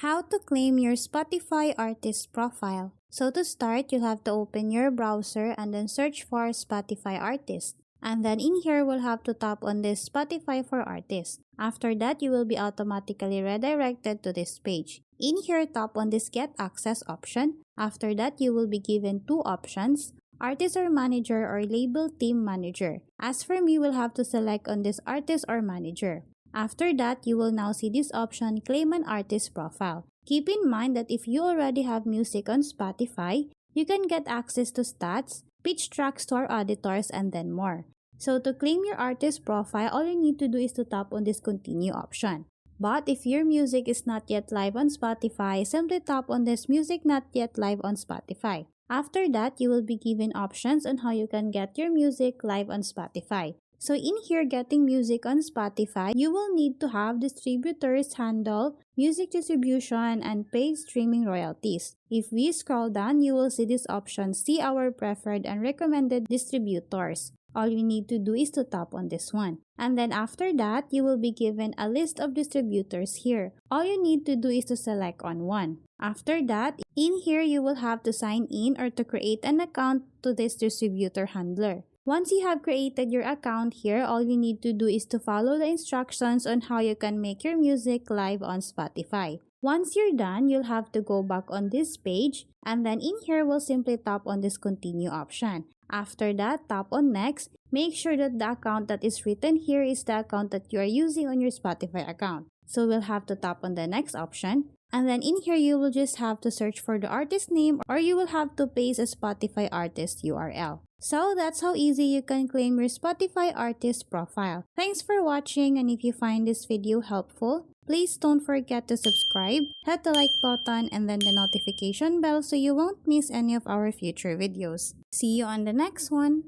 How to claim your Spotify artist profile. So to start, you'll have to open your browser and then search for Spotify artist. And then in here, we'll have to tap on this Spotify for Artists. After that, you will be automatically redirected to this page. In here, tap on this Get Access option. After that, you will be given two options, Artist or Manager or Label Team Manager. As for me, we'll have to select on this Artist or Manager. After that, you will now see this option, Claim an Artist Profile. Keep in mind that if you already have music on Spotify, you can get access to stats, pitch tracks to our auditors, and then more. So to claim your artist profile, all you need to do is to tap on this Continue option. But if your music is not yet live on Spotify, simply tap on this Music Not Yet Live on Spotify. After that, you will be given options on how you can get your music live on Spotify. So in here, getting music on Spotify, you will need to have distributors handle, music distribution, and paid streaming royalties. If we scroll down, you will see this option, See Our Preferred and Recommended Distributors. All you need to do is to tap on this one. And then after that, you will be given a list of distributors here. All you need to do is to select on one. After that, in here, you will have to sign in or to create an account to this distributor handler. Once you have created your account here, all you need to do is to follow the instructions on how you can make your music live on Spotify. Once you're done, you'll have to go back on this page, and then in here, we'll simply tap on this Continue option. After that, tap on Next. Make sure that the account that is written here is the account that you are using on your Spotify account. So we'll have to tap on the Next option. And then in here, you will just have to search for the artist name or you will have to paste a Spotify artist URL. So that's how easy you can claim your Spotify artist profile. Thanks for watching, and if you find this video helpful, please don't forget to subscribe, hit the like button, and then the notification bell so you won't miss any of our future videos. See you on the next one!